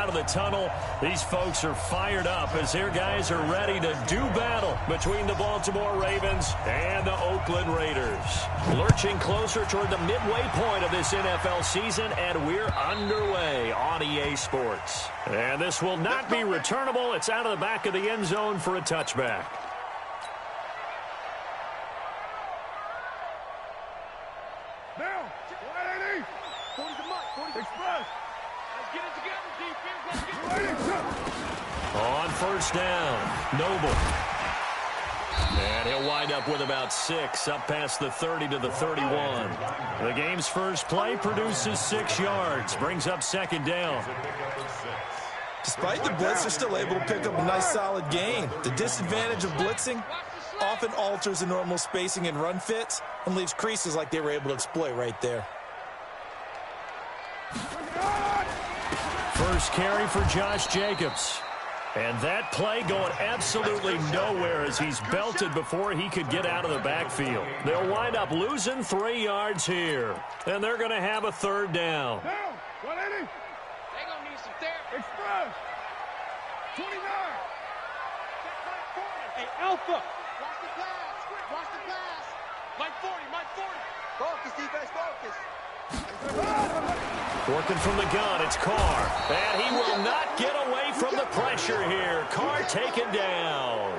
out of the tunnel. These folks are fired up as their guys are ready to do battle between the Baltimore Ravens and the Oakland Raiders. Lurching closer toward the midway point of this NFL season, and we're underway on EA Sports. And this will not be returnable. It's out of the back of the end zone for a touchback. Down. 180. 40 to Mike. 40 express. Let's get it together, defense. Let's get it. On first down, Noble. And he'll wind up with about 6, up past the 30 to the 31. The game's first play produces 6 yards, brings up second down. Despite the blitz, they're still able to pick up a nice solid gain. The disadvantage of blitzing often alters the normal spacing and run fits and leaves creases like they were able to exploit right there. First carry for Josh Jacobs. And that play going absolutely nowhere as he's belted before he could get out of the backfield. They'll wind up losing 3 yards here. And they're going to have a third down. Down. 180. They're going to need some therapy. Express. 29. Hey, Alpha. Watch the pass. Watch the pass. Mike 40. Mike 40. Focus, defense, focus. Working from the gun, it's Carr. And he will not get away from the pressure here. Carr taken down.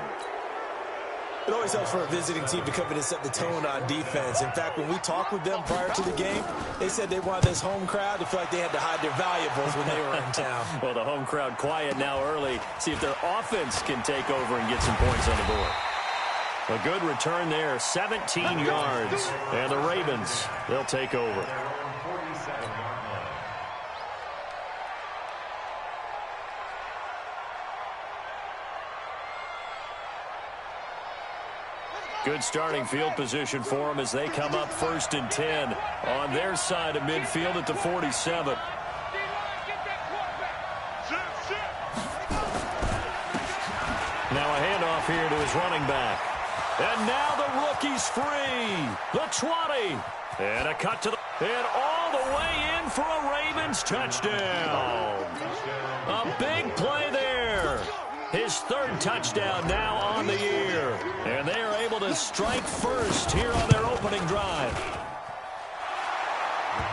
It always helps for a visiting team to come in and set the tone on defense. In fact, when we talked with them prior to the game, they said they wanted this home crowd to feel like they had to hide their valuables when they were in town. Well, the home crowd quiet now early. See if their offense can take over and get some points on the board. A good return there, 17 yards. And the Ravens, they'll take over. Good starting field position for them as they come up 1st and 10 on their side of midfield at the 47. Now a handoff here to his running back. And now the rookie's free. The 20. And a cut to the... And all the way in for a Ravens touchdown. A big play there. His 3rd touchdown now on the year. And they are able to strike first here on their opening drive.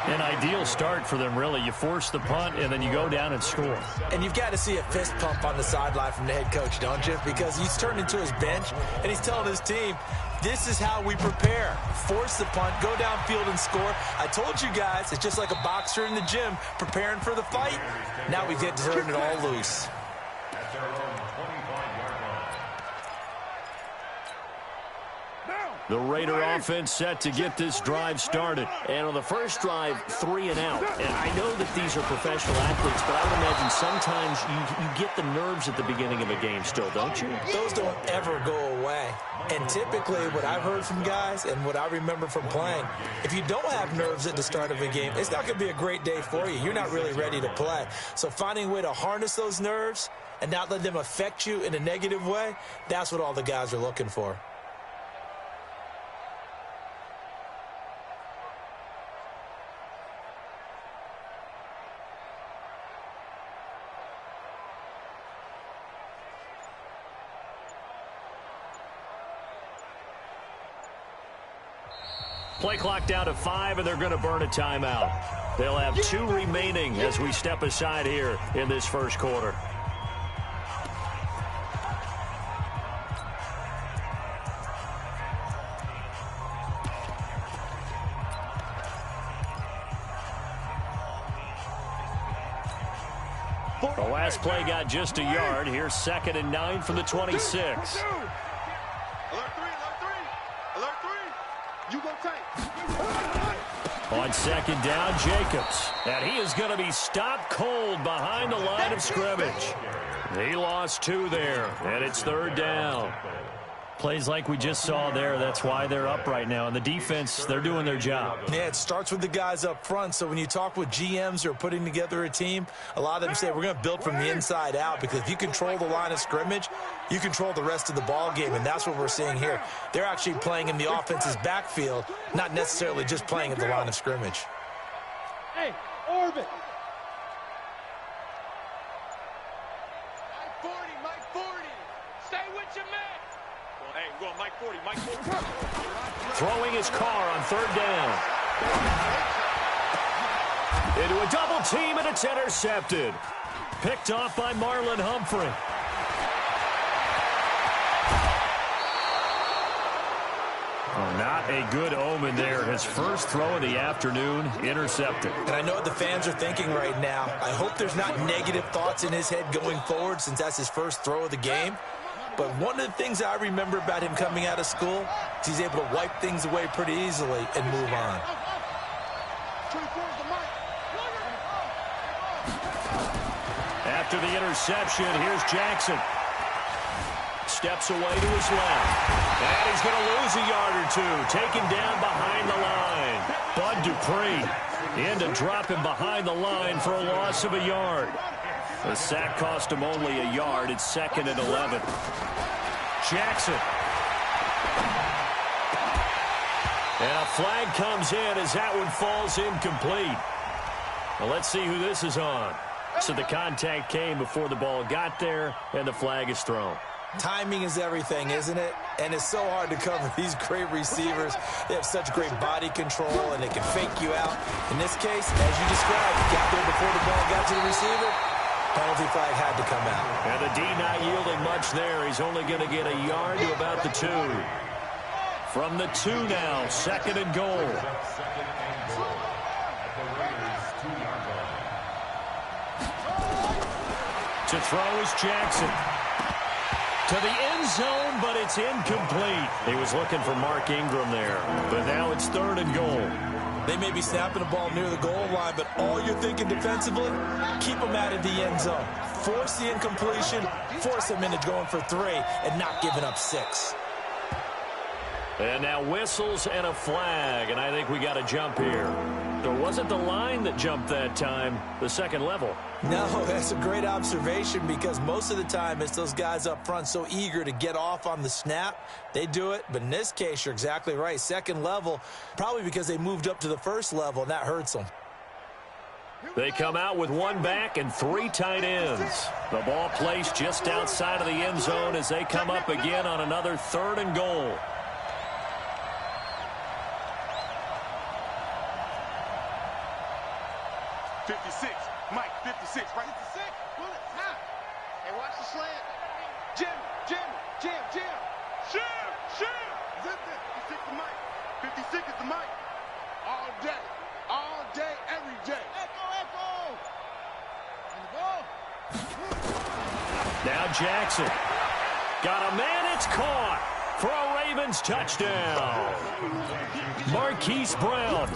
An ideal start for them, really. You force the punt, and then you go down and score. And you've got to see a fist pump on the sideline from the head coach, don't you? Because he's turned into his bench, and he's telling his team, this is how we prepare. Force the punt, go downfield and score. I told you guys, it's just like a boxer in the gym preparing for the fight. Now we get to turn it all loose. The Raider offense set to get this drive started. And on the first drive, 3 and out. And I know that these are professional athletes, but I would imagine sometimes you get the nerves at the beginning of a game still, don't you? Those don't ever go away. And typically what I've heard from guys and what I remember from playing, if you don't have nerves at the start of a game, it's not going to be a great day for you. You're not really ready to play. So finding a way to harness those nerves and not let them affect you in a negative way, that's what all the guys are looking for. Play clock down to 5, and they're going to burn a timeout. They'll have 2 remaining as we step aside here in this first quarter. The last play got just a yard. Here's 2nd and 9 from the 26. On 2nd down, Jacobs. And he is going to be stopped cold behind the line of scrimmage. He lost 2 there, and it's 3rd down. Plays like we just saw there, that's why they're up right now. And the defense, they're doing their job. Yeah, it starts with the guys up front. So when you talk with GMs who are putting together a team, a lot of them say we're going to build from the inside out, because if you control the line of scrimmage, you control the rest of the ball game, and that's what we're seeing here. They're actually playing in the offense's backfield, not necessarily just playing at the line of scrimmage. Hey, orbit. 40, Mike 40. Stay with your man. Hey, we're going Mike 40, Mike 40. Throwing his car on third down. Into a double team, and it's intercepted. Picked off by Marlon Humphrey. Oh, not a good omen there. His first throw of the afternoon, intercepted. And I know what the fans are thinking right now. I hope there's not negative thoughts in his head going forward since that's his first throw of the game. But one of the things I remember about him coming out of school is he's able to wipe things away pretty easily and move on. After the interception, here's Jackson. Steps away to his left. And he's going to lose a yard or two. Taken down behind the line. Bud Dupree in to drop him behind the line for a loss of a yard. The sack cost him only a yard. It's 2nd and 11. Jackson. And a flag comes in as that one falls incomplete. Well, let's see who this is on. So the contact came before the ball got there, and the flag is thrown. Timing is everything, isn't it? And it's so hard to cover these great receivers. They have such great body control, and they can fake you out. In this case, as you described, got there before the ball got to the receiver. Penalty flag had to come out. And the D not yielding much there. He's only going to get a yard to about the 2. From the 2 now, 2nd and goal. To throw is Jackson. To the end zone, but it's incomplete. He was looking for Mark Ingram there, but now it's 3rd and goal. They may be snapping the ball near the goal line, but all you're thinking defensively, keep them out of the end zone. Force the incompletion, force them into going for 3, and not giving up 6. And now whistles and a flag, and I think we got a jump here. There wasn't the line that jumped that time, the second level. No, that's a great observation because most of the time it's those guys up front so eager to get off on the snap. They do it, but in this case, you're exactly right. Second level, probably because they moved up to the first level, and that hurts them. They come out with 1 back and 3 tight ends. The ball placed just outside of the end zone as they come up again on another 3rd and goal. Mike, 56, right? 56. Pull it. Now. Hey, watch the slant. Jim. Shoot. Zip it. 56 to Mike. 56 is the Mike. All day, every day. Echo. And the ball. Now Jackson. Got a man, it's caught for a Ravens touchdown. Marquise Brown.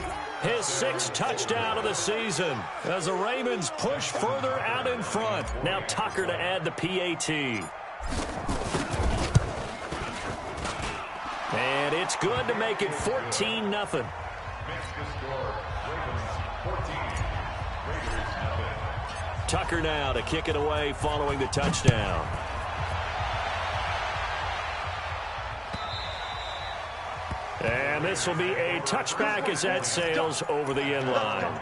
His 6th touchdown of the season as the Ravens push further out in front. Now Tucker to add the PAT. And it's good to make it 14-0. Tucker now to kick it away following the touchdown. And this will be a touchback as that sails over the end line.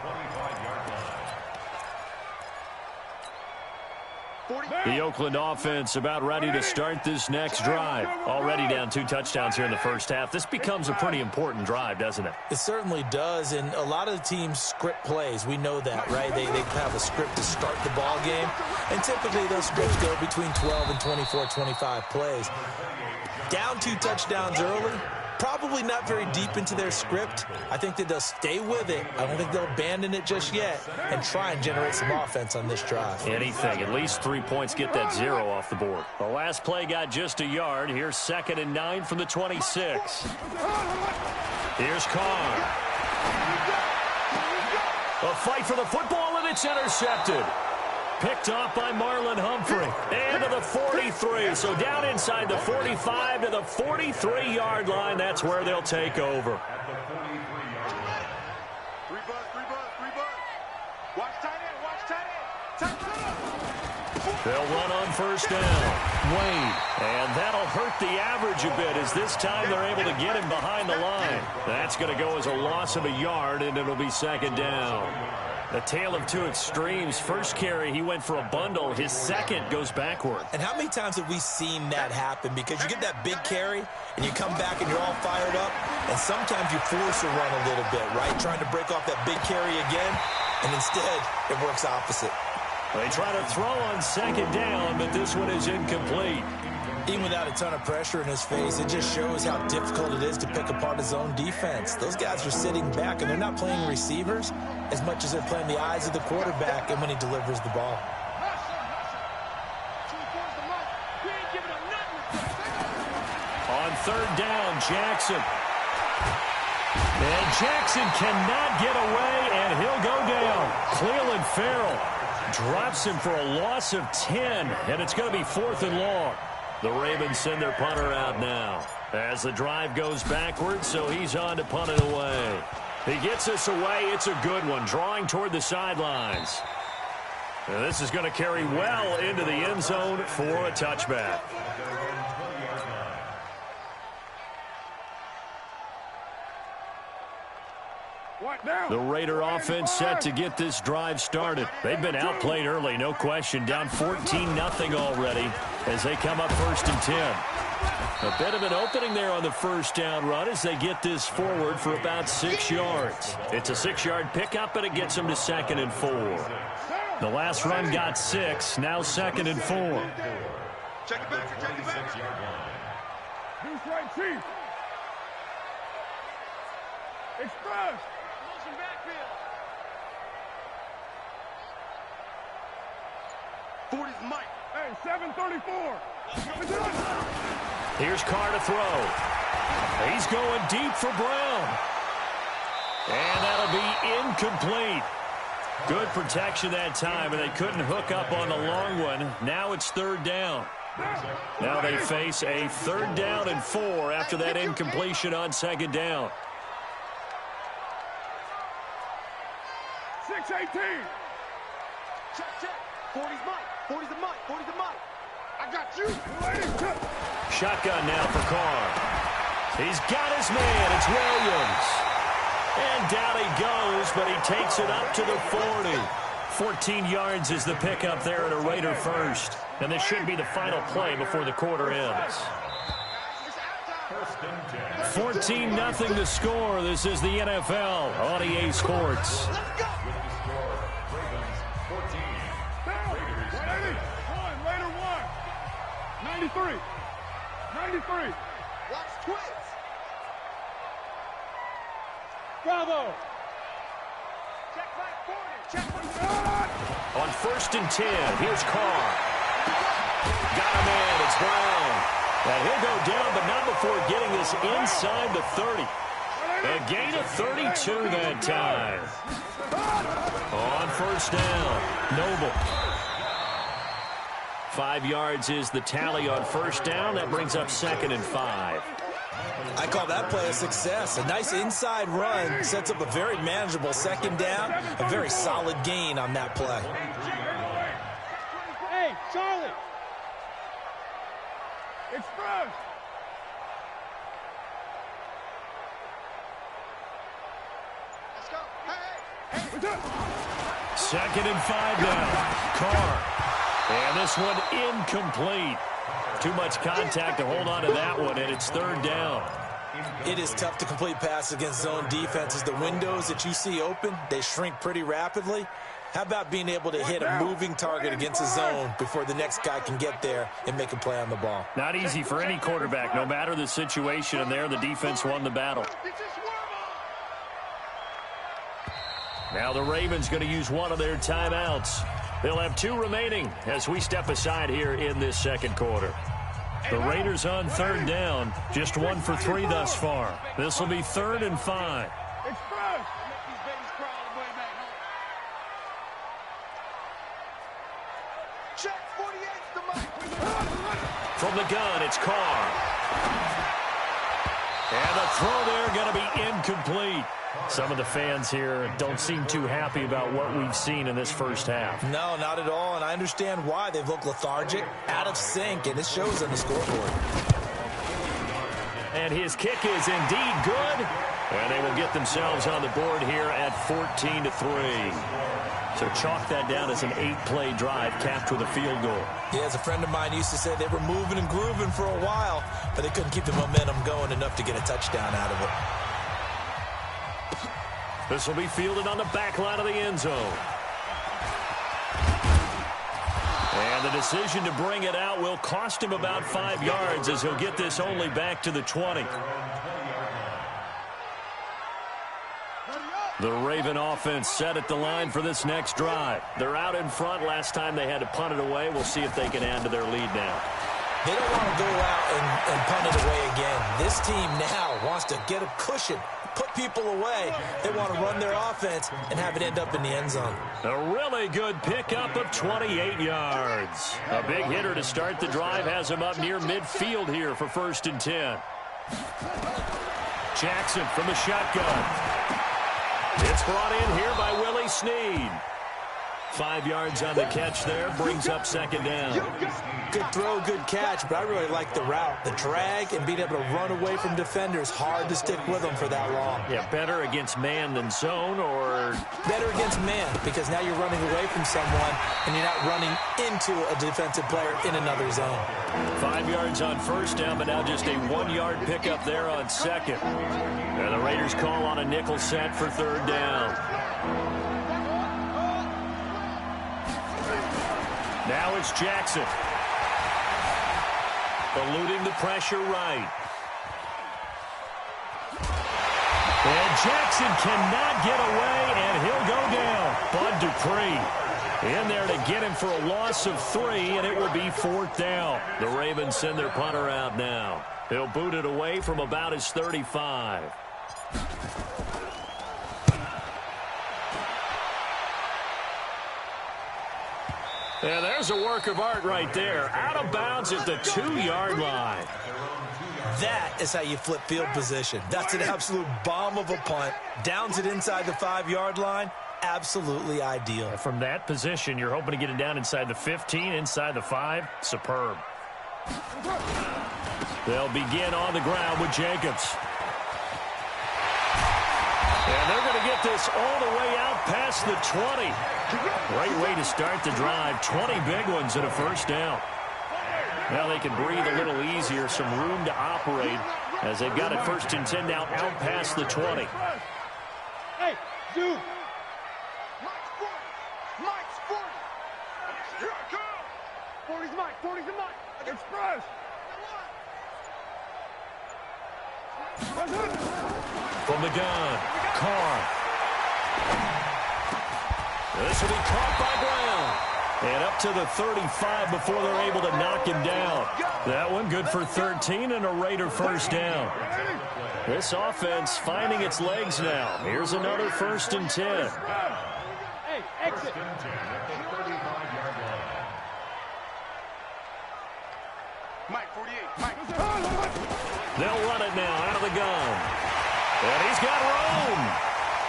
The Oakland offense about ready to start this next drive. Already down 2 touchdowns here in the first half. This becomes a pretty important drive, doesn't it? It certainly does, and a lot of the teams script plays. We know that, right? They have a script to start the ball game, and typically those scripts go between 12 and 24, 25 plays. Down 2 touchdowns early. Probably not very deep into their script. I think that they'll stay with it. I don't think they'll abandon it just yet and try and generate some offense on this drive. Anything. At least 3 points get that 0 off the board. The last play got just a yard. Here's 2nd and 9 from the 26. Here's Carr. A fight for the football, and it's intercepted. Picked off by Marlon Humphrey. And to the 43. So down inside the 45 to the 43-yard line. That's where they'll take over. 3 buzz. Watch tight end. They'll run on first down. Wade. And that'll hurt the average a bit as this time they're able to get him behind the line. That's going to go as a loss of a yard, and it'll be 2nd down. A tale of two extremes. First carry, he went for a bundle. His second goes backward. And how many times have we seen that happen? Because you get that big carry, and you come back and you're all fired up, and sometimes you force a run a little bit, right? Trying to break off that big carry again, and instead it works opposite. They try to throw on second down, but this one is incomplete. Even without a ton of pressure in his face, it just shows how difficult it is to pick apart his own defense. Those guys are sitting back, and they're not playing receivers as much as they're playing the eyes of the quarterback and when he delivers the ball. On third down, Jackson. And Jackson cannot get away, and he'll go down. Cleveland Farrell drops him for a loss of 10, and it's going to be 4th and long. The Ravens send their punter out now as the drive goes backwards, so he's on to punt it away. He gets this away. It's a good one, drawing toward the sidelines. And this is going to carry well into the end zone for a touchback. The Raider offense set to get this drive started. They've been outplayed early, no question. Down 14-0 already as they come up 1st and 10. A bit of an opening there on the first down run as they get this forward for about 6 yards. It's a 6-yard pickup, and it gets them to 2nd and 4. The last run got 6, now 2nd and 4. Check it back, check it back. Deuce right, Chief. Express. Motion backfield. 40's Mike. Hey, 734. Here's Carr to throw. He's going deep for Brown. And that'll be incomplete. Good protection that time, and they couldn't hook up on the long one. Now it's 3rd down. Now they face a 3rd down and 4 after that incompletion on 2nd down. 6-18. Check, check. 40's Mike. 40's the Mike. 40's the Mike. I got you. Shotgun now for Carr. He's got his man. It's Williams. And down he goes, but he takes it up to the 40. 14 yards is the pickup there at a Raider first. And this should be the final play before the quarter ends. 14-0 the score. This is the NFL on EA Sports. 93. 93. Watch twins. Bravo. Check back 40. Check back. On 1st and 10, here's Carr. Got him in. It's Brown. And he'll go down, but not before getting this inside the 30. A gain of 32 that time. On 1st down, Noble. 5 yards is the tally on 1st down. That brings up 2nd and 5. I call that play a success. A nice inside run sets up a very manageable 2nd down. A very solid gain on that play. Hey, Charlie. Express. Let's go. Hey. What's up? 2nd and 5 now. Carr. And this one incomplete. Too much contact to hold on to that one, and it's 3rd down. It is tough to complete pass against zone defenses. The windows that you see open, they shrink pretty rapidly. How about being able to hit a moving target against a zone before the next guy can get there and make a play on the ball? Not easy for any quarterback, no matter the situation, and there the defense won the battle. Now the Ravens going to use one of their timeouts. They'll have 2 remaining as we step aside here in this 2nd quarter. The Raiders on 3rd down, just 1 for 3 thus far. This will be 3rd and 5. From the gun, it's Carr. And the throw there going to be incomplete. Some of the fans here don't seem too happy about what we've seen in this first half. No, not at all, and I understand why. They've looked lethargic, out of sync, and it shows on the scoreboard. And his kick is indeed good, and they will get themselves on the board here at 14-3. So chalk that down as an 8-play drive capped with a field goal. Yeah, as a friend of mine used to say, they were moving and grooving for a while, but they couldn't keep the momentum going enough to get a touchdown out of it. This will be fielded on the back line of the end zone. And the decision to bring it out will cost him about 5 yards as he'll get this only back to the 20. The Raven offense set at the line for this next drive. They're out in front. Last time they had to punt it away. We'll see if they can add to their lead now. They don't want to go out and punt it away again. This team now wants to get a cushion, put people away. They want to run their offense and have it end up in the end zone. A really good pickup of 28 yards. A big hitter to start the drive has him up near midfield here for 1st and 10. Jackson from the shotgun. It's brought in here by Willie Snead. 5 yards on the catch there, brings up 2nd down. Good throw, good catch, but I really like the route. The drag and being able to run away from defenders, hard to stick with them for that long. Yeah, better against man than zone, or? Better against man, because now you're running away from someone and you're not running into a defensive player in another zone. 5 yards on 1st down, but now just a 1-yard pickup there on 2nd. And the Raiders call on a nickel set for 3rd down. Now it's Jackson. Eluding the pressure right. And Jackson cannot get away, and he'll go down. Bud Dupree in there to get him for a loss of 3, and it will be 4th down. The Ravens send their punter out now. He'll boot it away from about his 35. Yeah, there's a work of art right there. Out of bounds at the 2-yard line. That is how you flip field position. That's an absolute bomb of a punt. Downs it inside the 5-yard line. Absolutely ideal. From that position, you're hoping to get it down inside the 15, inside the 5. Superb. They'll begin on the ground with Jacobs. And they're going to get this all the way out past the 20. Great way to start the drive. 20 big ones and a 1st down. Now they can breathe a little easier, some room to operate as they've got it 1st and 10 now out past the 20. Hey, dude. Mike's 40. Here I come. 40's Mike. 40's the Mike. Express. From the gun, Carr. This will be caught by Brown. And up to the 35 before they're able to knock him down. That one good for 13 and a Raider 1st down. This offense finding its legs now. Here's another 1st and 10. Hey, exit. Mike, 48. Mike. They'll run it now out of the gun. And he's got room.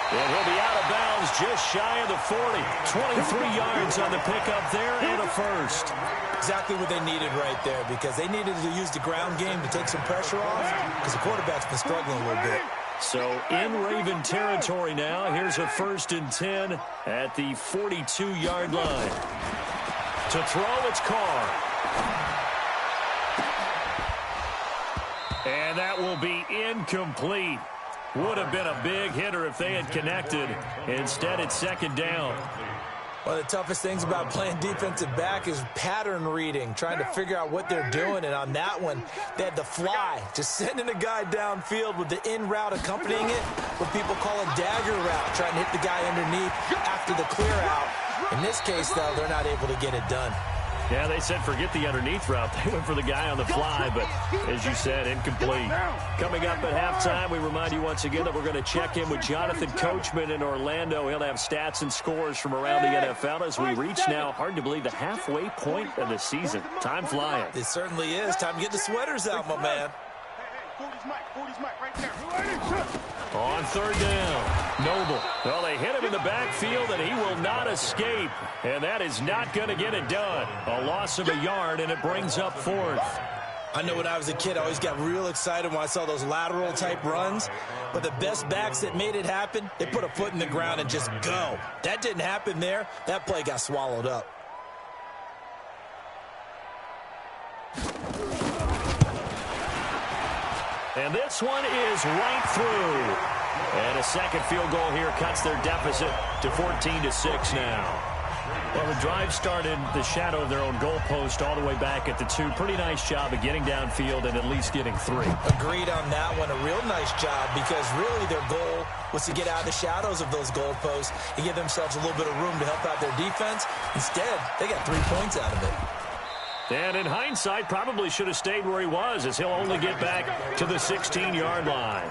And he'll be out of bounds just shy of the 40. 23 yards on the pickup there and a 1st. Exactly what they needed right there, because they needed to use the ground game to take some pressure off, because the quarterback's been struggling a little bit. So in Raven territory now. Here's a 1st and 10 at the 42-yard line. To throw, it's Carr. And that will be incomplete. Would have been a big hitter if they had connected. Instead, it's 2nd down. One of the toughest things about playing defensive back is pattern reading, trying to figure out what they're doing. And on that one, they had the fly, just sending a guy downfield with the in route accompanying it, what people call a dagger route, trying to hit the guy underneath after the clear out. In this case, though, they're not able to get it done. Yeah, they said forget the underneath route. They went for the guy on the fly, but as you said, incomplete. Coming up at halftime, we remind you once again that we're going to check in with Jonathan Coachman in Orlando. He'll have stats and scores from around the NFL as we reach now, hard to believe, the halfway point of the season. Time flying. It certainly is. Time to get the sweaters out, my man. 40's Mike right there. On 3rd down, Noble. Well, they hit him in the backfield, and he will not escape. And that is not going to get it done. A loss of a yard, and it brings up 4th. I know when I was a kid, I always got real excited when I saw those lateral type runs. But the best backs that made it happen, they put a foot in the ground and just go. That didn't happen there. That play got swallowed up. And this one is right through. And a second field goal here cuts their deficit to 14-6 now. Well, the drive started the shadow of their own goalpost all the way back at the 2. Pretty nice job of getting downfield and at least getting 3. Agreed on that one. A real nice job because really their goal was to get out of the shadows of those goalposts and give themselves a little bit of room to help out their defense. Instead, they got 3 points out of it. And in hindsight, probably should have stayed where he was, as he'll only get back to the 16-yard line.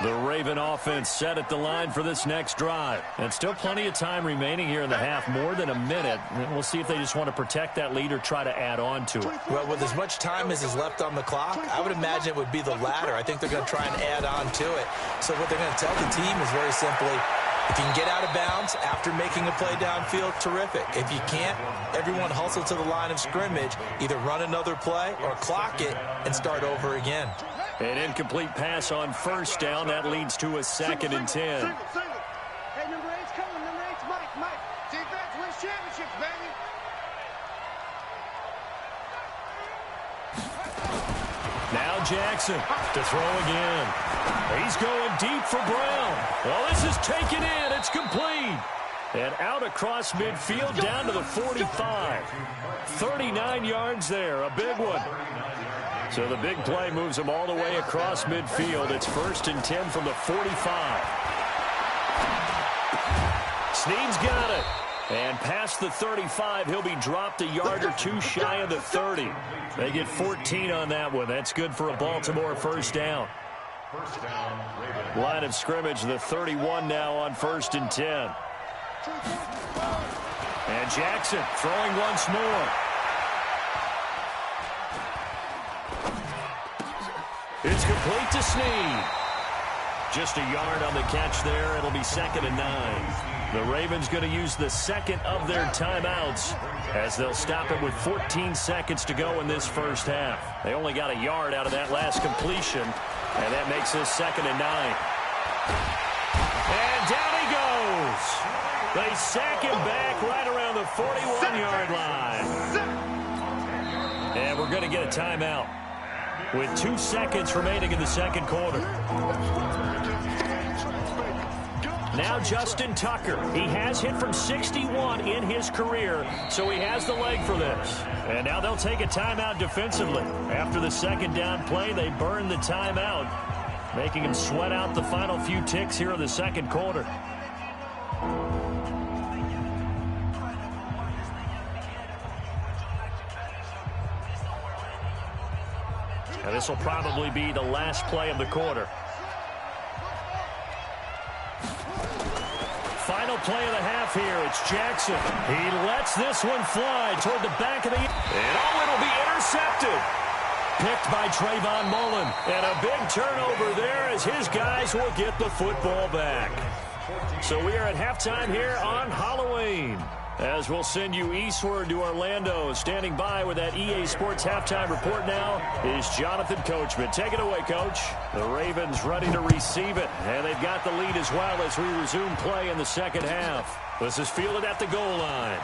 The Raven offense set at the line for this next drive. And still plenty of time remaining here in the half, more than a minute. And we'll see if they just want to protect that lead or try to add on to it. Well, with as much time as is left on the clock, I would imagine it would be the latter. I think they're going to try and add on to it. So what they're going to tell the team is very simply, if you can get out of bounds after making a play downfield, terrific. If you can't, everyone hustle to the line of scrimmage, either run another play or clock it and start over again. An incomplete pass on first down. That leads to a 2nd and 10. Hey, number 8's coming. Number 8's Mike. Defense wins championships, baby. Now Jackson to throw again. He's going deep for Brown. Well, this is taken in. It's complete. And out across midfield down to the 45. 39 yards there. A big one. So the big play moves him all the way across midfield. It's 1st and 10 from the 45. Snead's got it. And past the 35, he'll be dropped a yard or 2 shy of the 30. They get 14 on that one. That's good for a Baltimore first down. Line of scrimmage, the 31 now on 1st and 10. And Jackson throwing once more. It's complete to Snead. Just a yard on the catch there. It'll be 2nd and 9. The Ravens going to use the 2nd of their timeouts as they'll stop it with 14 seconds to go in this first half. They only got a yard out of that last completion, and that makes this 2nd and 9. And down he goes. They sack him back right around the 41-yard line. And we're going to get a timeout with 2 seconds remaining in the second quarter. Now Justin Tucker. He has hit from 61 in his career, so he has the leg for this. And now they'll take a timeout defensively. After the 2nd down play, they burn the timeout, making him sweat out the final few ticks here in the second quarter. And this will probably be the last play of the quarter. Final play of the half here. It's Jackson. He lets this one fly toward the back of the... And it'll be intercepted. Picked by Trayvon Mullen. And a big turnover there as his guys will get the football back. So we are at halftime here on Halloween, as we'll send you eastward to Orlando. Standing by with that EA Sports halftime report now is Jonathan Coachman. Take it away, Coach. The Ravens ready to receive it, and they've got the lead as well as we resume play in the second half. This is fielded at the goal line.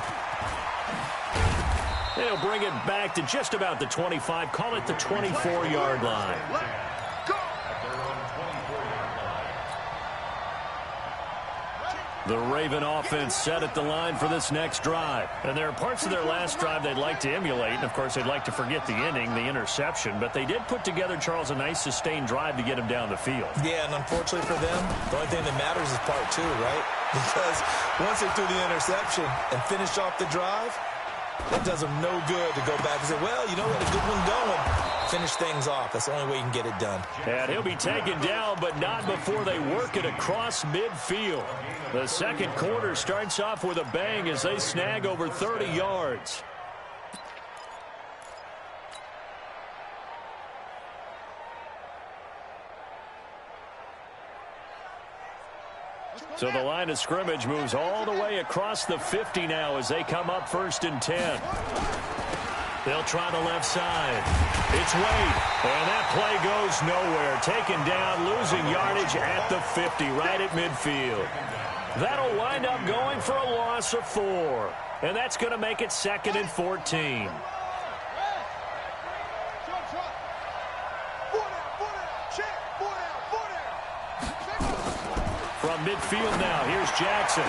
They'll bring it back to just about the 25, call it the 24-yard line. The Raven offense set at the line for this next drive. And there are parts of their last drive they'd like to emulate. And, of course, they'd like to forget the inning, the interception. But they did put together, Charles, a nice sustained drive to get him down the field. Yeah, and unfortunately for them, the only thing that matters is part 2, right? Because once they threw the interception and finished off the drive, it does them no good to go back and say, well, you know, we had a good one going. Finish things off. That's the only way you can get it done. And he'll be taken down, but not before they work it across midfield. The second quarter starts off with a bang as they snag over 30 yards. So the line of scrimmage moves all the way across the 50 now as they come up 1st and 10. They'll try the left side. It's Wade. And that play goes nowhere. Taken down, losing yardage at the 50, right at midfield. That'll wind up going for a loss of 4. And that's going to make it 2nd and 14. From midfield now, here's Jackson.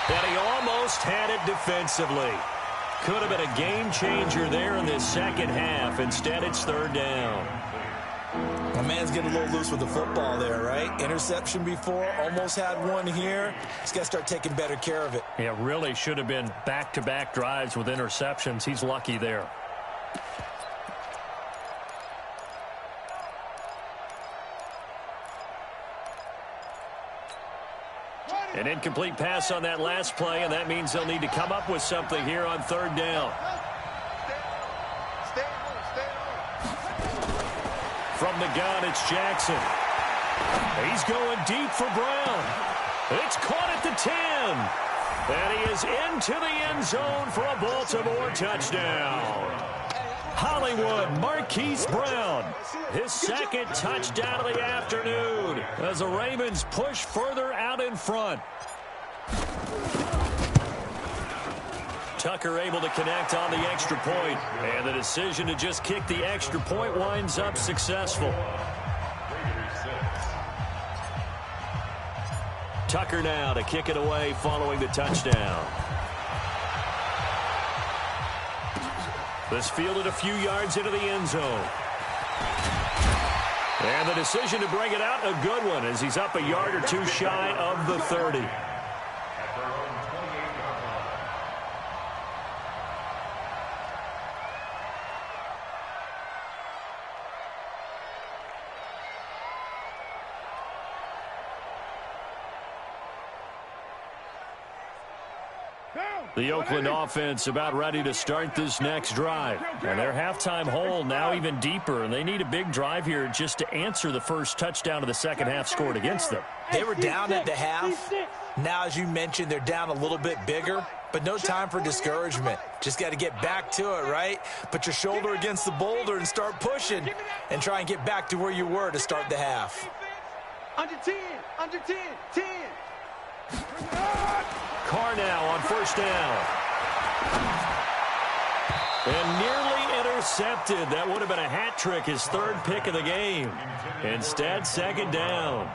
And he almost had it defensively. Could have been a game changer there in this second half. Instead, it's 3rd down. My man's getting a little loose with the football there, right? Interception before, almost had one here. He's got to start taking better care of it. Yeah, really should have been back-to-back drives with interceptions. He's lucky there. An incomplete pass on that last play, and that means they'll need to come up with something here on 3rd down. From the gun, it's Jackson. He's going deep for Brown. It's caught at the 10. And he is into the end zone for a Baltimore touchdown. Hollywood Marquise Brown, his 2nd touchdown of the afternoon as the Ravens push further out in front. Tucker able to connect on the extra point, and the decision to just kick the extra point winds up successful. Tucker now to kick it away following the touchdown. This fielded a few yards into the end zone. And the decision to bring it out, a good one, as he's up a yard or 2 shy of the 30. The Oakland offense about ready to start this next drive. And their halftime hole now even deeper, and they need a big drive here just to answer the first touchdown of the second half scored against them. They were down at the half. Now, as you mentioned, they're down a little bit bigger, but no time for discouragement. Just got to get back to it, right? Put your shoulder against the boulder and start pushing and try and get back to where you were to start the half. Under 10, 10. Carr now on 1st down. And nearly intercepted. That would have been a hat trick, his 3rd pick of the game. Instead, 2nd down.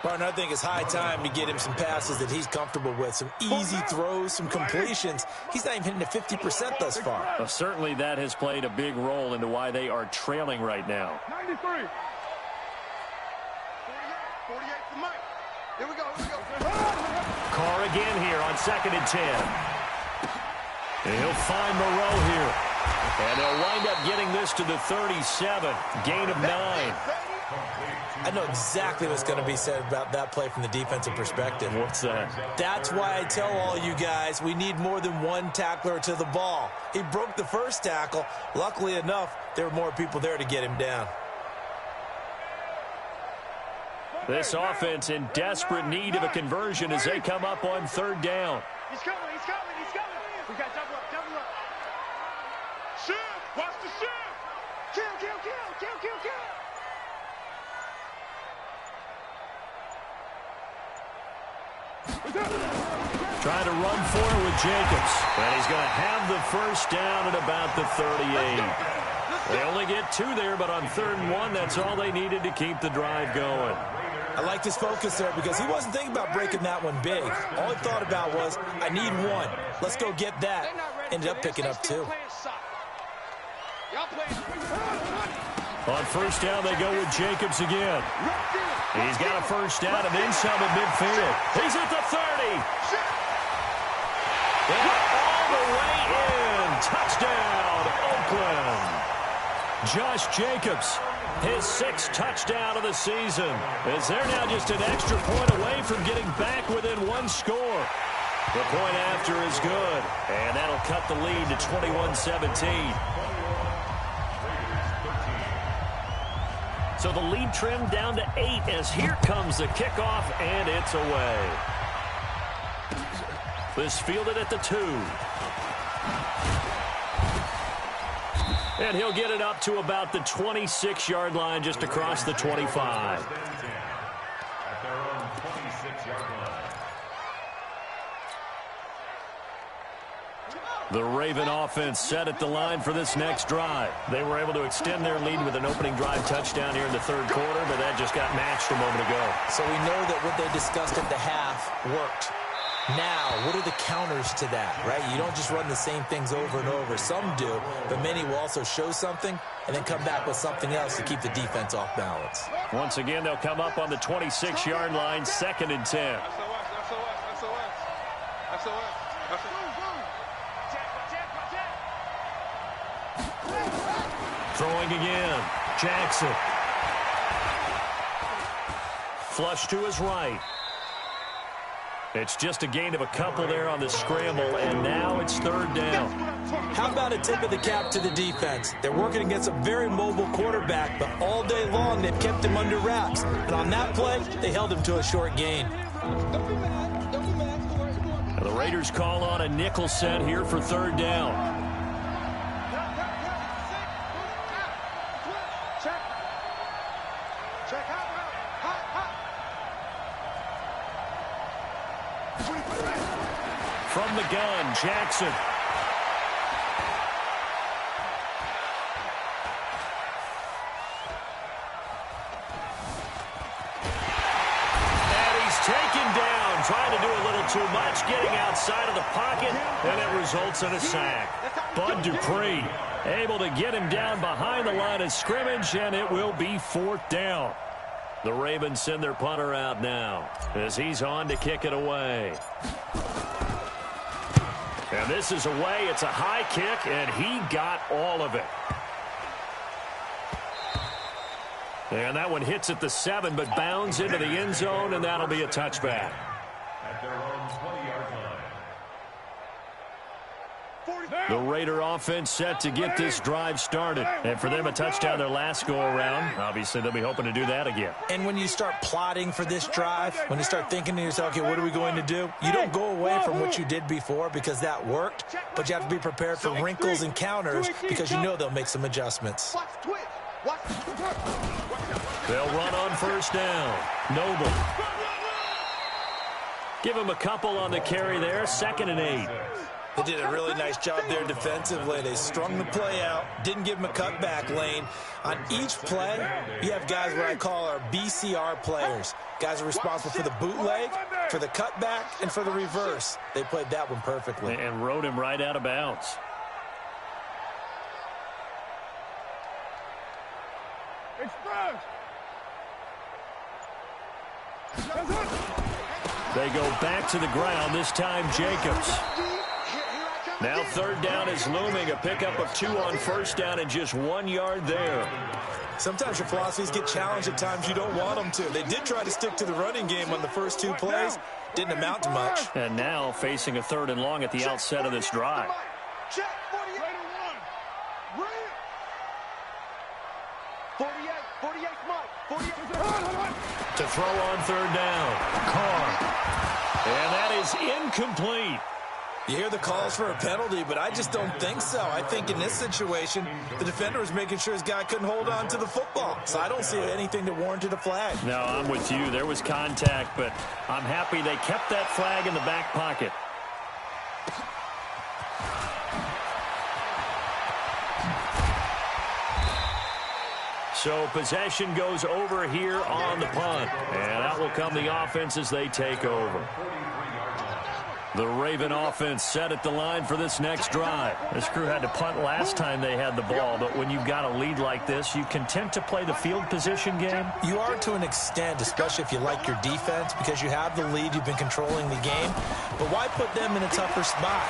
Martin, I think it's high time to get him some passes that he's comfortable with, some easy throws, some completions. He's not even hitting the 50% thus far. Well, certainly that has played a big role into why they are trailing right now. 93. 48 for Mike. Here we go. Carr again here on 2nd and 10. And he'll find Moreau here. And they'll wind up getting this to the 37. Gain of 9. I know exactly what's going to be said about that play from the defensive perspective. What's that? That's why I tell all you guys we need more than one tackler to the ball. He broke the first tackle. Luckily enough, there were more people there to get him down. This offense in desperate need of a conversion as they come up on 3rd down. He's coming. We got double up. Shift. Watch the shift. Kill. Trying to run for it with Jacobs. And he's going to have the 1st down at about the 38. They only get 2 there, but on 3rd and 1, that's all they needed to keep the drive going. I liked his focus there because he wasn't thinking about breaking that one big. All he thought about was, I need 1. Let's go get that. Ended up picking up 2. On 1st down, they go with Jacobs again. He's got a 1st down and then some at midfield. He's at the 30. And all the way in. Touchdown, Oakland. Josh Jacobs, his 6th touchdown of the season, as they're now just an extra point away from getting back within 1 score. The point after is good, and that'll cut the lead to 21-17. So the lead trimmed down to 8 as here comes the kickoff, and it's away. This fielded at the 2. And he'll get it up to about the 26-yard line, just across the 25. At their own 26-yard line. The Raven offense set at the line for this next drive. They were able to extend their lead with an opening drive touchdown here in the third quarter, but that just got matched a moment ago. So we know that what they discussed at the half worked. Now, what are the counters to that, right? You don't just run the same things over and over. Some do, but many will also show something and then come back with something else to keep the defense off balance. Once again, they'll come up on the 26-yard line, 2nd and 10. Throwing again. Jackson. Flush to his right. It's just a gain of a couple there on the scramble, and now it's 3rd down. How about a tip of the cap to the defense? They're working against a very mobile quarterback, but all day long they've kept him under wraps. And on that play, they held him to a short gain. Now the Raiders call on a nickel set here for 3rd down. From the gun, Jackson. And he's taken down, trying to do a little too much, getting outside of the pocket, and it results in a sack. Bud Dupree able to get him down behind the line of scrimmage, and it will be 4th down. The Ravens send their punter out now as he's on to kick it away. And this is away. It's a high kick, and he got all of it. And that one hits at the 7, but bounds into the end zone, and that'll be a touchback. At their own 20-yard line. The Raider offense set to get this drive started. And for them, a touchdown their last go-around. Obviously, they'll be hoping to do that again. And when you start plotting for this drive, when you start thinking to yourself, okay, what are we going to do? You don't go away from what you did before because that worked, but you have to be prepared for wrinkles and counters because you know they'll make some adjustments. They'll run on 1st down. Noble. Give him a couple on the carry there. 2nd and 8. They did a really nice job there defensively. They strung the play out, didn't give him a cutback lane. On each play, you have guys what I call our BCR players. Guys are responsible for the bootleg, for the cutback, and for the reverse. They played that one perfectly. And rode him right out of bounds. Express. They go back to the ground, this time Jacobs. Now 3rd down is looming, a pickup of 2 on 1st down and just 1 yard there. Sometimes your philosophies get challenged at times you don't want them to. They did try to stick to the running game on the first 2 plays. Didn't amount to much. And now facing a 3rd and long at the outset of this drive. Check 48. 48, Mike. 48. To throw on 3rd down. Carr. And that is incomplete. You hear the calls for a penalty, but I just don't think so. I think in this situation, the defender was making sure his guy couldn't hold on to the football. So I don't see anything that warranted a flag. No, I'm with you. There was contact, but I'm happy they kept that flag in the back pocket. So possession goes over here on the punt. And out will come the offense as they take over. The Raven offense set at the line for this next drive. This crew had to punt last time they had the ball, but when you've got a lead like this, you content to play the field position game? You are to an extent, especially if you like your defense, because you have the lead, you've been controlling the game. But why put them in a tougher spot?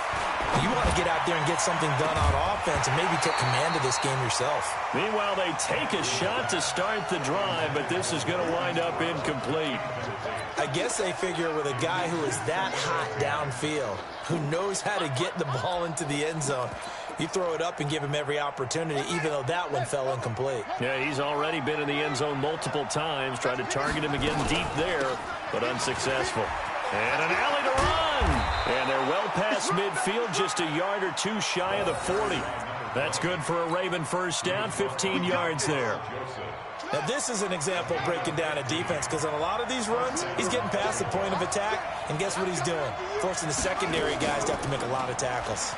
You want to get out there and get something done on offense and maybe take command of this game yourself. Meanwhile, they take a shot to start the drive, but this is going to wind up incomplete. I guess they figure with a guy who is that hot downfield, who knows how to get the ball into the end zone, You throw it up and give him every opportunity, even though that one fell incomplete. Yeah, he's already been in the end zone multiple times, tried to target him again deep there, but unsuccessful. And an alley to run. And they're well past midfield, just a yard or two shy of the 40. That's good for a Raven first down, 15 yards there. Now, this is an example of breaking down a defense, because on a lot of these runs, he's getting past the point of attack, and guess what he's doing? Forcing the secondary guys to have to make a lot of tackles.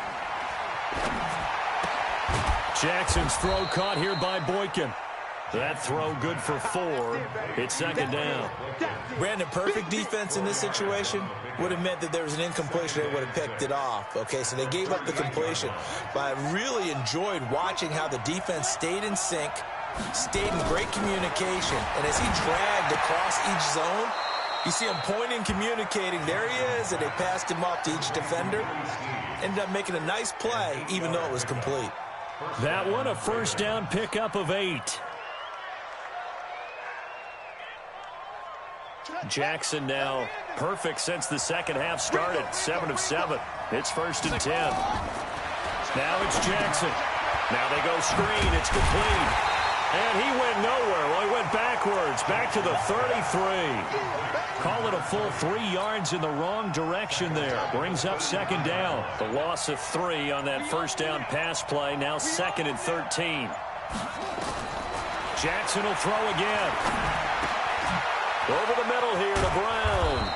Jackson's throw caught here by Boykin. That throw good for 4. It's second down. Brandon, perfect defense in this situation would have meant that there was an incompletion. They would have picked it off. Okay, so they gave up the completion. But I really enjoyed watching how the defense stayed in sync, stayed in great communication. And as he dragged across each zone, you see him pointing, communicating. There he is, and they passed him off to each defender. Ended up making a nice play, even though it was complete. That one a first down pickup of 8. Jackson now perfect since the second half started. 7 of 7. It's first and 10. Now it's Jackson. Now they go screen. It's complete. And he went nowhere. Well, he went backwards. Back to the 33. Call it a full 3 yards in the wrong direction there. Brings up second down. The loss of 3 on that first down pass play. Now second and 13. Jackson will throw again. Over the middle here to Brown.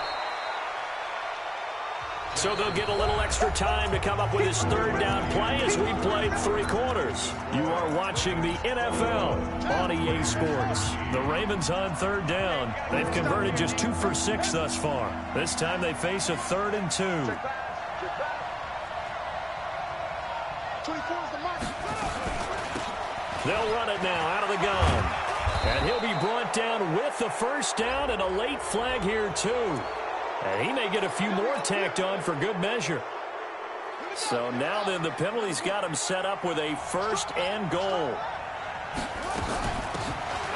So they'll get a little extra time to come up with his third down play as we played 3 quarters. You are watching the NFL on EA Sports. The Ravens on third down. They've converted just 2 for 6 thus far. This time they face a 3rd and 2. They'll run it now out of the gun. And he'll be brought down with the first down and a late flag here too. And he may get a few more tacked on for good measure. So now then the penalty's got him set up with a 1st and goal.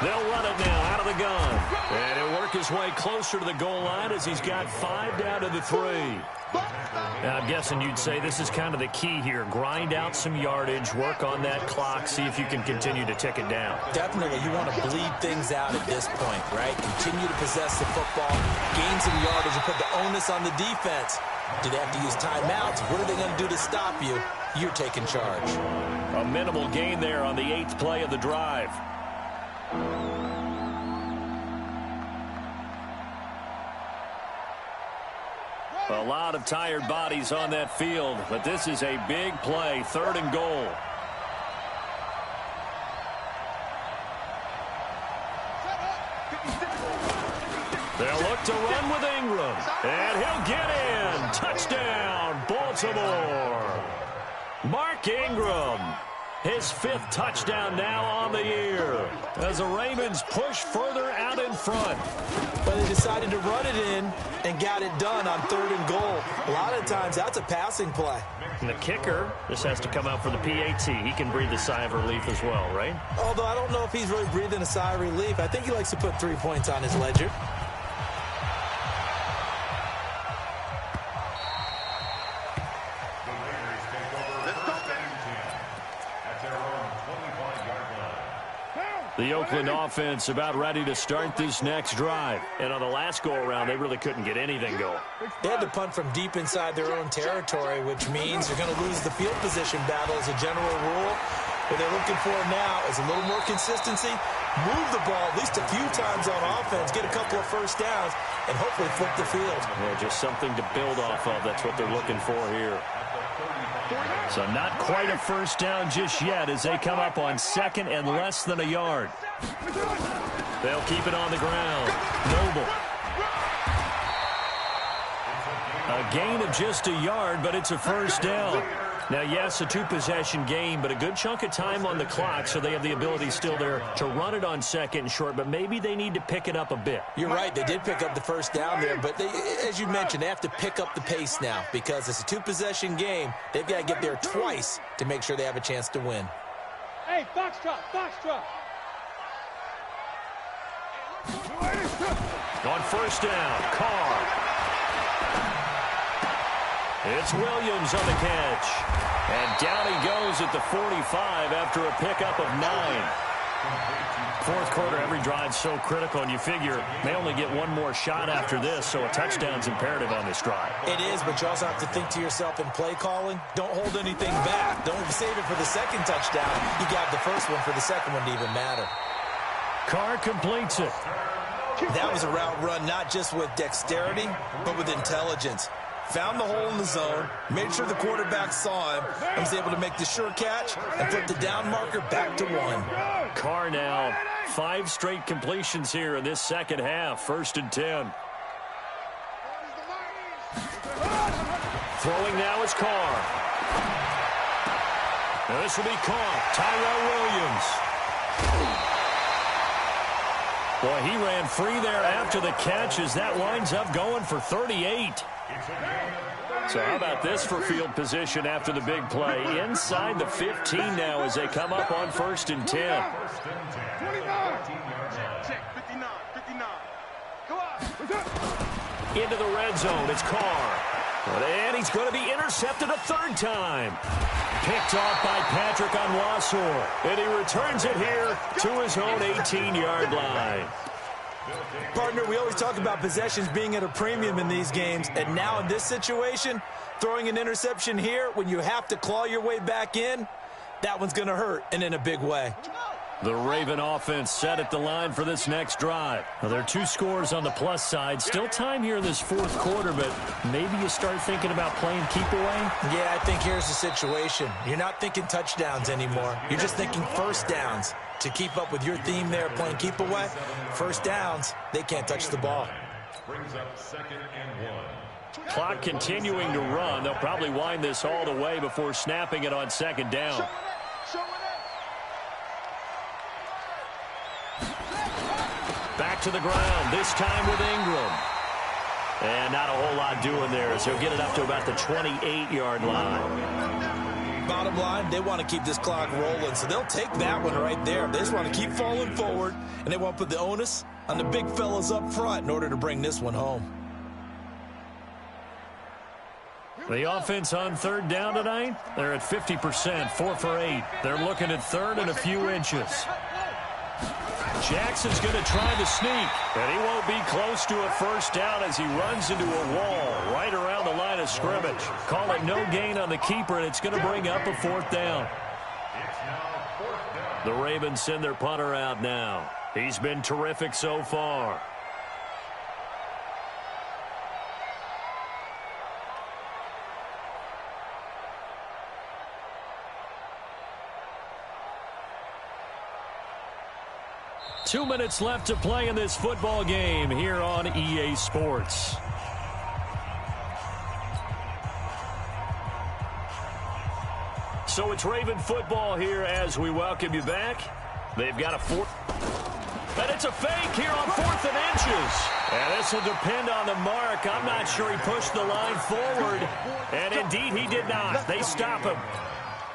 They'll run it now out of the gun. And he'll work his way closer to the goal line as he's got 5 down to the 3. Now, I'm guessing you'd say this is kind of the key here. Grind out some yardage, work on that clock, see if you can continue to tick it down. Definitely, you want to bleed things out at this point, right? Continue to possess the football, gain some yardage, and put the onus on the defense. Do they have to use timeouts? What are they going to do to stop you? You're taking charge. A minimal gain there on the 8th play of the drive. A lot of tired bodies on that field, but this is a big play, 3rd and goal. They'll look to run with Ingram, and he'll get in. Touchdown, Baltimore. Mark Ingram, his 5th touchdown now on the year as the Ravens push further out in front. But they decided to run it in and got it done on 3rd and goal. A lot of times that's a passing play. And the kicker, this has to come out for the PAT. He can breathe a sigh of relief as well, right? Although I don't know if he's really breathing a sigh of relief. I think he likes to put 3 points on his ledger. The Oakland offense about ready to start this next drive. And on the last go-around, they really couldn't get anything going. They had to punt from deep inside their own territory, which means they're going to lose the field position battle as a general rule. What they're looking for now is a little more consistency, move the ball at least a few times on offense, get a couple of first downs, and hopefully flip the field. Yeah, just something to build off of. That's what they're looking for here. So not quite a first down just yet as they come up on 2nd and less than a yard. They'll keep it on the ground. Noble. A gain of just a yard, but it's a first down. Now, yes, a 2-possession game, but a good chunk of time on the clock, so they have the ability still there to run it on 2nd and short, but maybe they need to pick it up a bit. You're right. They did pick up the first down there, but they, as you mentioned, they have to pick up the pace now because it's a 2-possession game. They've got to get there twice to make sure they have a chance to win. Hey, foxtrot, foxtrot. On first down, Carr. It's Williams on the catch. And down he goes at the 45 after a pickup of 9. Fourth quarter, every drive's so critical, and you figure they only get one more shot after this, so a touchdown's imperative on this drive. It is, but you also have to think to yourself in play calling, don't hold anything back. Don't save it for the second touchdown. You got the first one for the second one to even matter. Carr completes it. That was a route run not just with dexterity, but with intelligence. Found the hole in the zone, made sure the quarterback saw him, and was able to make the sure catch and put the down marker back to 1. Carr now 5 straight completions here in this second half. 1st and 10. Throwing now is Carr. Now this will be caught. Tyrell Williams. Boy, he ran free there after the catch as that winds up going for 38. So how about this for field position after the big play? Inside the 15 now as they come up on 1st and 10. Into the red zone, it's Carr. And he's going to be intercepted a 3rd time. Picked off by Patrick Onwuasor. And he returns it here to his own 18-yard line. Partner, we always talk about possessions being at a premium in these games, and now in this situation, throwing an interception here when you have to claw your way back in, that one's going to hurt, and in a big way. The Raven offense set at the line for this next drive. Well, there are 2 scores on the plus side. Still time here in this 4th quarter, but maybe you start thinking about playing keep away? Yeah, I think here's the situation. You're not thinking touchdowns anymore. You're just thinking first downs. To keep up with your theme there, playing keep away, first downs, they can't touch the ball. Brings up 2nd and 1. Clock continuing to run. They'll probably wind this all the way before snapping it on 2nd down. Back to the ground, this time with Ingram. And not a whole lot doing there, so he'll get it up to about the 28-yard line. Bottom line, they want to keep this clock rolling, so they'll take that one right there. They just want to keep falling forward, and they want to put the onus on the big fellas up front in order to bring this one home. The offense on 3rd down tonight, they're at 50%, 4 for 8. They're looking at 3rd and a few inches. Jackson's going to try to sneak, and he won't be close to a 1st down as he runs into a wall right around the line of scrimmage. Call it no gain on the keeper, and it's going to bring up a 4th down. The Ravens send their punter out now. He's been terrific so far. Two minutes left to play in this football game here on EA Sports. So it's Raven football here as we welcome you back. They've got a 4th. And it's a fake here on 4th and inches. And this will depend on the mark. I'm not sure he pushed the line forward. And indeed, he did not. They stop him.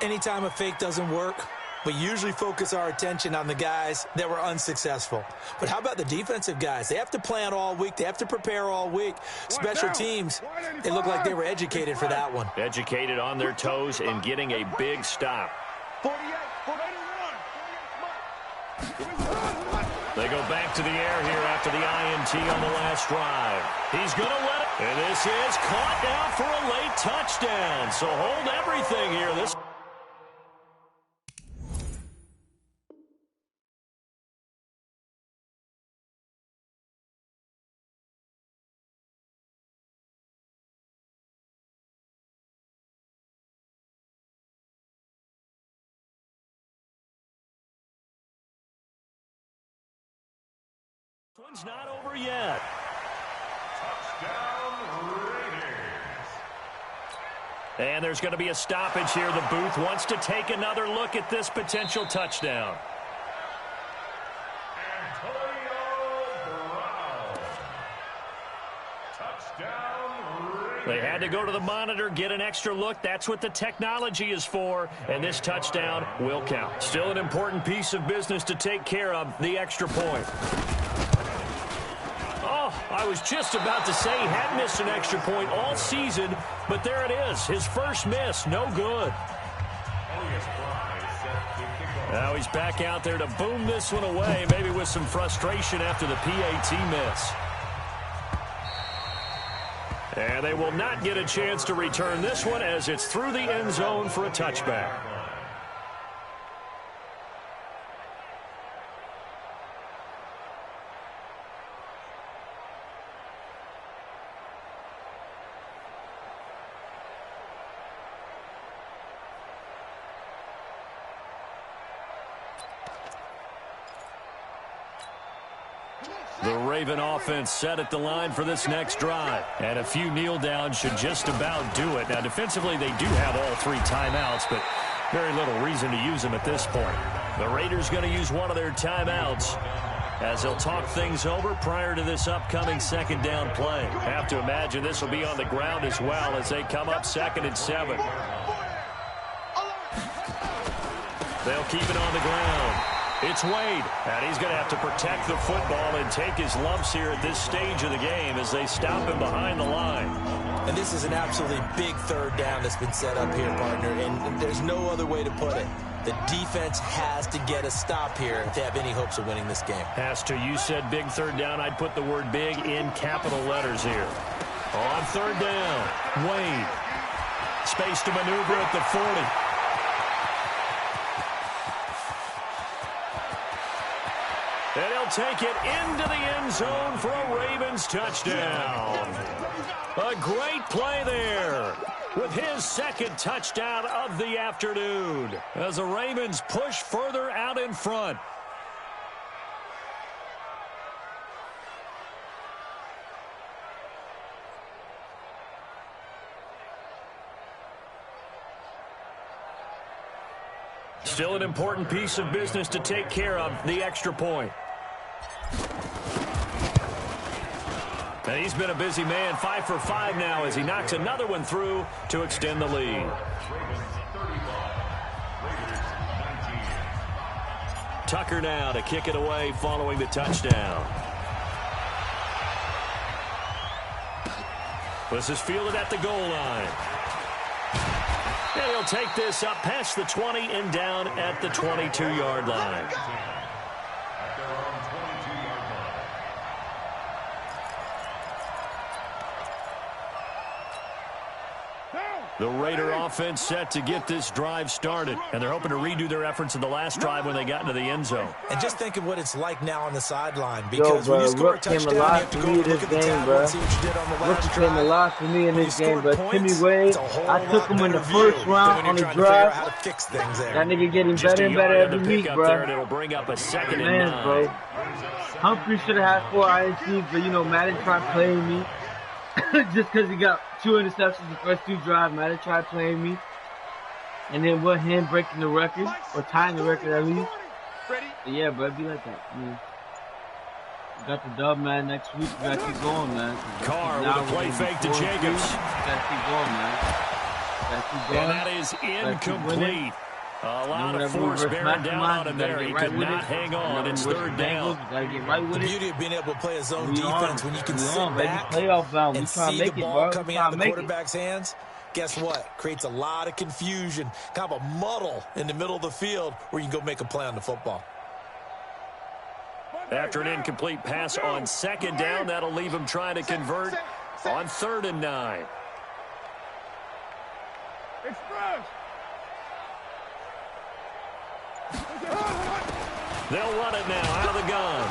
Anytime a fake doesn't work, we usually focus our attention on the guys that were unsuccessful. But how about the defensive guys? They have to plan all week. They have to prepare all week. Special teams, it looked like they were educated for that one. Educated on their toes and getting a big stop. 48, 41. They go back to the air here after the INT on the last drive. He's going to let it. And this is caught now for a late touchdown. So hold everything here. This. One's not over yet. Touchdown, Raiders. And there's going to be a stoppage here. The booth wants to take another look at this potential touchdown. They had to go to the monitor, get an extra look. That's what the technology is for, and this touchdown will count. Still an important piece of business to take care of, the extra point. Oh, I was just about to say he had missed an extra point all season, but there it is, his first miss, no good. Now he's back out there to boom this one away, maybe with some frustration after the PAT miss. And they will not get a chance to return this one as it's through the end zone for a touchback. The Raven offense set at the line for this next drive. And a few kneel downs should just about do it. Now, defensively, they do have all 3 timeouts, but very little reason to use them at this point. The Raiders going to use one of their timeouts as they'll talk things over prior to this upcoming second down play. Have to imagine this will be on the ground as well as they come up 2nd and 7. They'll keep it on the ground. It's Wade, and he's going to have to protect the football and take his lumps here at this stage of the game as they stop him behind the line. And this is an absolutely big 3rd down that's been set up here, partner, and there's no other way to put it. The defense has to get a stop here if they have any hopes of winning this game. Has to. You said big 3rd down. I'd put the word big in capital letters here. On 3rd down, Wade. Space to maneuver at the 40. And he'll take it into the end zone for a Ravens touchdown. A great play there with his 2nd touchdown of the afternoon as the Ravens push further out in front. Still an important piece of business to take care of, the extra point. And he's been a busy man, 5 for 5 now as he knocks another one through to extend the lead. Tucker now to kick it away following the touchdown. This is fielded at the goal line. And he'll take this up past the 20 and down at the 22-yard line. The Raider offense set to get this drive started, and they're hoping to redo their efforts in the last drive when they got into the end zone. And just think of what it's like now on the sideline, because when you score a touchdown, you have to go look at the tablet and see what you did on the last drive. Came a lot for me in this game, but Timmy Wade, I took him in the 1st round on the drive. That nigga getting better and better every week, bro. And it'll bring up a 2nd and 9. Bro. Humphrey should have had 4 INTs, but, you know, Madden tried playing me. Just because he got 2 interceptions the first 2 drives, Madden tried playing me. And then with him breaking the record, or tying the record at least. But yeah, bro, it'd be like that. I mean, we got the dub, man, next week. We got to keep going, man. Carr with a play fake to Jacobs. Got to keep going, man. Got to keep going. And that is incomplete. A lot of force bearing down on him there. He could not hang on. It's 3rd down. The beauty of being able to play a zone defense when you can sit back and see the ball coming out of the quarterback's hands, guess what? Creates a lot of confusion, kind of a muddle in the middle of the field where you can go make a play on the football. After an incomplete pass on 2nd down, that'll leave him trying to convert on 3rd and 9. Express. They'll run it now out of the gun.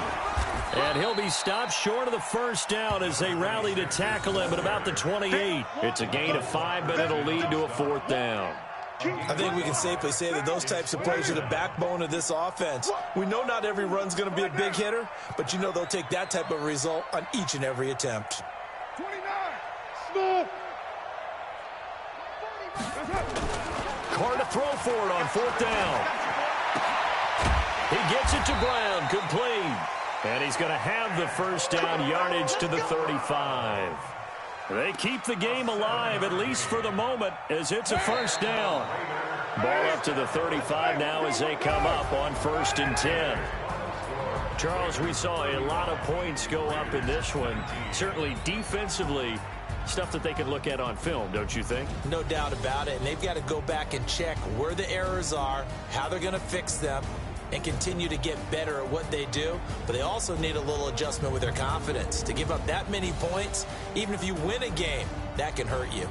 And he'll be stopped short of the 1st down as they rally to tackle him at about the 28. It's a gain of 5, but it'll lead to a 4th down. I think we can safely say that those types of plays are the backbone of this offense. We know not every run's going to be a big hitter, but you know they'll take that type of result on each and every attempt. 29. Small. Carr to throw for it on 4th down. He gets it to Brown, complete. And he's going to have the 1st down yardage to the 35. They keep the game alive, at least for the moment, as it's a 1st down. Ball up to the 35 now as they come up on 1st and 10. Charles, we saw a lot of points go up in this one. Certainly defensively, Stuff that they can look at on film, don't you think? No doubt about it. And they've got to go back and check where the errors are, how they're going to fix them, and continue to get better at what they do. But they also need a little adjustment with their confidence. To give up that many points, even if you win a game, that can hurt you.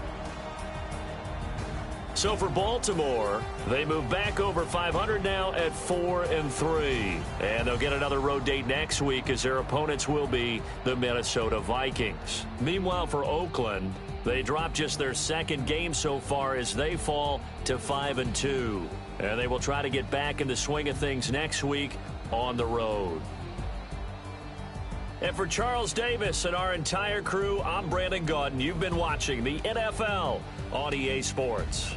So for Baltimore, they move back over 500 now at 4-3. And they'll get another road date next week as their opponents will be the Minnesota Vikings. Meanwhile, for Oakland, they drop just their second game so far as they fall to 5-2. And they will try to get back in the swing of things next week on the road. And for Charles Davis and our entire crew, I'm Brandon Gaudin. You've been watching the NFL on EA Sports.